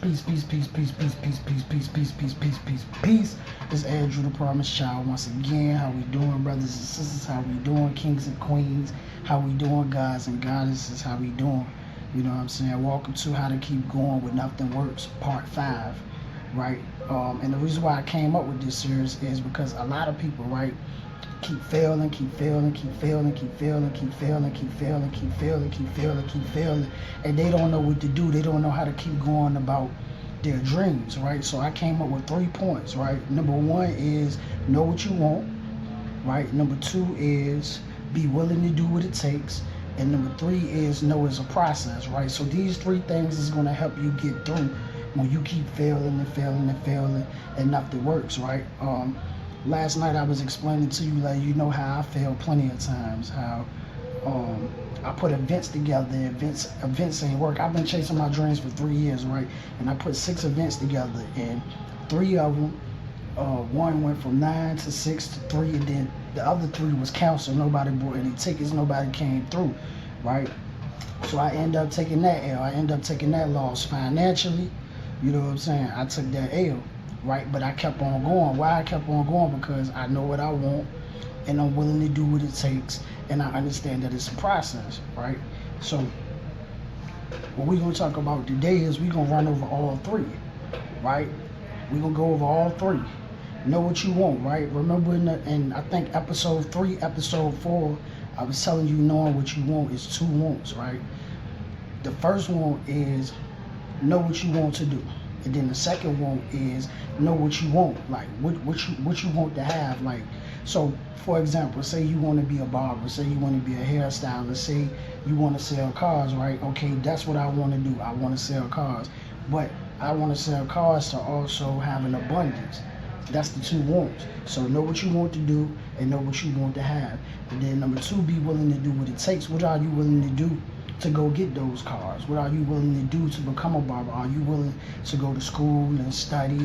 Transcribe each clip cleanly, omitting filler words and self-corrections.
Peace, peace, peace, peace, peace, peace, peace, peace, peace, peace, peace, peace, peace. It's Andrew the Promised Child once again. How we doing, brothers and sisters? How we doing, kings and queens? How we doing, guys and goddesses? How we doing? You know what I'm saying? Welcome to How to Keep Going With Nothing Works, Part 5, right? And the reason why I came up with this series is because a lot of people, right, keep failing, keep failing, keep failing, keep failing, keep failing, keep failing, keep failing, keep failing, keep failing, and they don't know what to do. They don't know how to keep going about their dreams, right? So I came up with 3 points, right? Number 1 is know what you want, right? Number 2 is be willing to do what it takes. And number 3 is know it's a process, right? So these 3 things is going to help you get through when you keep failing and failing and failing and nothing works, right? Last night I was explaining to you, like, you know how I failed plenty of times, how I put events together, events ain't work. I've been chasing my dreams for 3 years, right? And I put 6 events together, and 3 of them, one went from 9 to 6 to 3, and then the other 3 was canceled. Nobody bought any tickets, nobody came through, right? So I end up taking that L. I end up taking that loss financially. You know what I'm saying? I took that L, right? But I kept on going. Why I kept on going? Because I know what I want, and I'm willing to do what it takes, and I understand that it's a process, right? So what we're going to talk about today is we're going to run over all 3, right? We're going to go over all 3. Know what you want, right? Remember in I think episode 3, episode 4, I was telling you knowing what you want is 2 wants, right? The first one is know what you want to do. And then the second one is know what you want, like what you want to have. Like, so for example, say you want to be a barber, say you want to be a hairstylist, say you want to sell cars, right? Okay, that's what I want to do. I want to sell cars, but I want to sell cars to also have an abundance. That's the 2 wants. So know what you want to do and know what you want to have. And then number 2, be willing to do what it takes. What are you willing to do to go get those cars? What are you willing to do to become a barber? Are you willing to go to school and study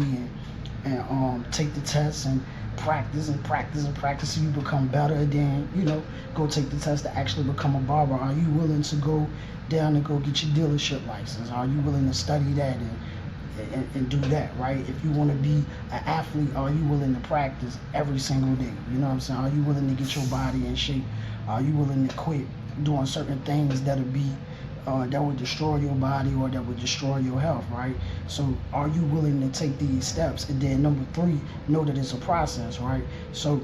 and take the tests and practice and practice and practice so you become better? Then, you know, go take the test to actually become a barber. Are you willing to go down and go get your dealership license? Are you willing to study that and do that, right? If you want to be an athlete, are you willing to practice every single day? You know what I'm saying? Are you willing to get your body in shape? Are you willing to quit doing certain things that would destroy your body or that would destroy your health, right? So are you willing to take these steps? And then number 3, know that it's a process, right? So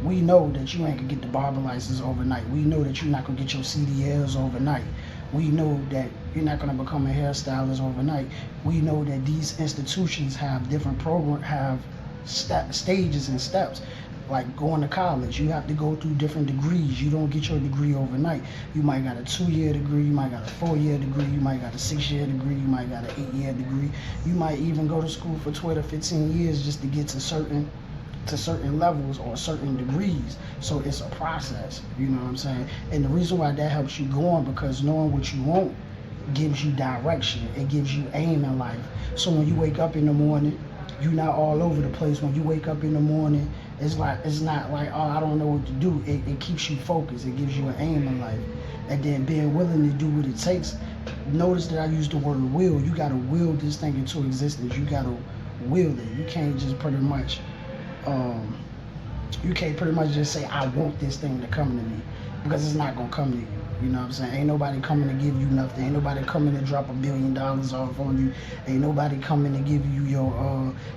we know that you ain't gonna get the barber license overnight. We know that you're not gonna get your CDLs overnight. We know that you're not gonna become a hairstylist overnight. We know that these institutions have different stages and steps. Like going to college, you have to go through different degrees. You don't get your degree overnight. You might got a 2-year degree, you might got a 4-year degree, you might got a 6-year degree, you might got an 8-year degree. You might even go to school for 12 or 15 years just to get to certain levels or certain degrees. So it's a process, you know what I'm saying? And the reason why that helps you go on, because knowing what you want gives you direction. It gives you aim in life. So when you wake up in the morning, you're not all over the place. When you wake up in the morning, it's not like, oh, I don't know what to do. It keeps you focused. It gives you an aim in life. And then being willing to do what it takes. Notice that I use the word will. You got to will this thing into existence. You got to will it. You can't just pretty much just say, I want this thing to come to me, because it's not going to come to you. You know what I'm saying? Ain't nobody coming to give you nothing. Ain't nobody coming to drop $1 billion off on you. Ain't nobody coming to give you your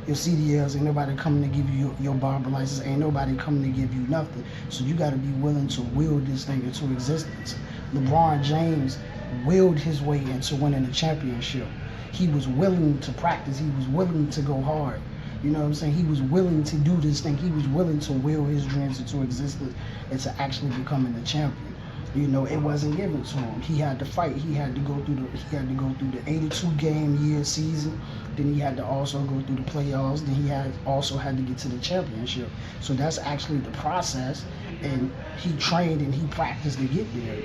CDLs. Ain't nobody coming to give you your barber license. Ain't nobody coming to give you nothing. So you got to be willing to will this thing into existence. LeBron James willed his way into winning a championship. He was willing to practice. He was willing to go hard. You know what I'm saying? He was willing to do this thing. He was willing to will his dreams into existence and to actually becoming a champion. You know, it wasn't given to him. He had to fight. He had to go through the 82 game year season. Then he had to also go through the playoffs. Then he also had to get to the championship. So that's actually the process. And he trained and he practiced to get there.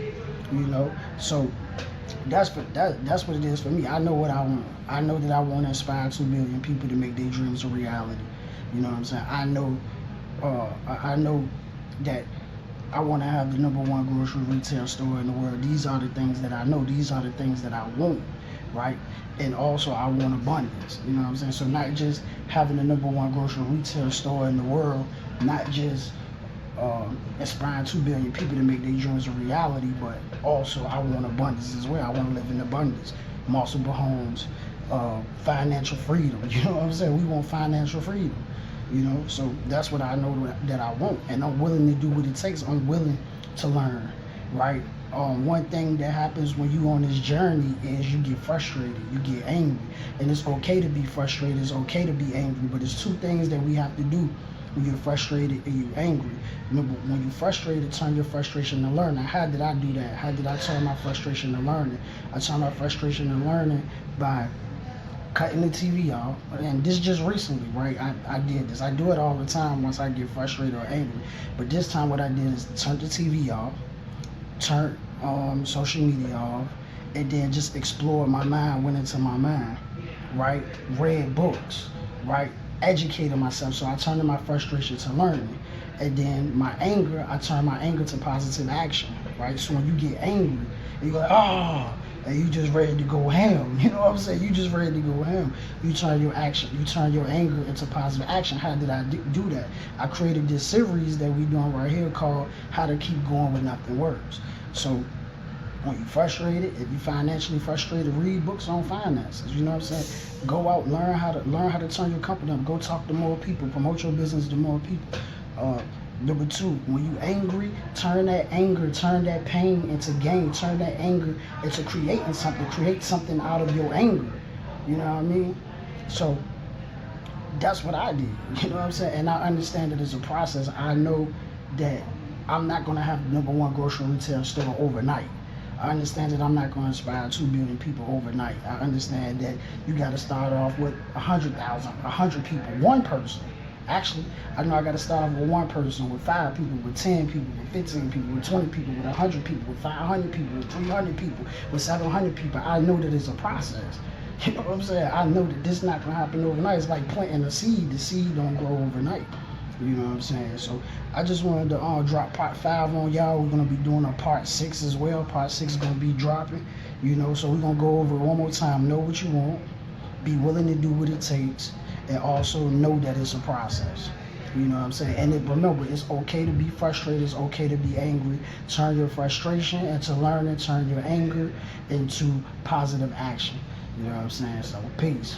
You know, so that's what it is for me. I know what I want. I know that I want to inspire 2 million people to make their dreams a reality. You know what I'm saying? I know that I want to have the #1 grocery retail store in the world. These are the things that I know. These are the things that I want. right? And also I want abundance, you know what I'm saying? So not just having the number one grocery retail store in the world, not just inspiring 2 billion people to make their dreams a reality, but also I want abundance as well. I want to live in abundance, multiple homes, financial freedom. You know what I'm saying? We want financial freedom. You know, so that's what I know that I want, and I'm willing to do what it takes. I'm willing to learn, right? One thing that happens when you on this journey is you get frustrated, you get angry, and it's okay to be frustrated. It's okay to be angry, but it's two things that we have to do when you're frustrated and you're angry. Remember, when you're frustrated, turn your frustration to learning. How did I do that? How did I turn my frustration to learning? I turned my frustration to learning by cutting the TV off. And this just recently, right? I did this. I do it all the time once I get frustrated or angry. But this time what I did is turn the TV off, turn social media off, and then just explore my mind, went into my mind, right? Read books, right? Educated myself. So I turned my frustration to learning. And then my anger, I turn my anger to positive action, right? So when you get angry, you're like, oh, and you just ready to go ham. You know what I'm saying? You just ready to go ham. You turn your anger into positive action. How did I do that? I created this series that we doing right here called How to Keep Going When Nothing Works. So when you're frustrated, if you're financially frustrated, read books on finances. You know what I'm saying? Go out, learn how to turn your company up. Go talk to more people. Promote your business to more people. Number two, when you angry, turn that anger, turn that pain into gain, turn that anger into creating something, create something out of your anger. You know what I mean? So that's what I did. You know what I'm saying? And I understand that it's a process. I know that I'm not going to have the number one grocery retail store overnight. I understand that I'm not going to inspire 2 billion people overnight. I understand that you got to start off with 100,000, 100 people, one person. Actually, I know I got to start off with one person, with 5 people, with 10 people, with 15 people, with 20 people, with 100 people, with 500 people, with 300 people, with 700 people. I know that it's a process. You know what I'm saying? I know that this is not going to happen overnight. It's like planting a seed. The seed don't grow overnight. You know what I'm saying? So I just wanted to drop part 5 on y'all. We're going to be doing a part 6 as well. Part 6 is going to be dropping. You know, so we're going to go over it one more time. Know what you want. Be willing to do what it takes. And also know that it's a process. You know what I'm saying? And remember, it's okay to be frustrated. It's okay to be angry. Turn your frustration into learning. Turn your anger into positive action. You know what I'm saying? So, peace.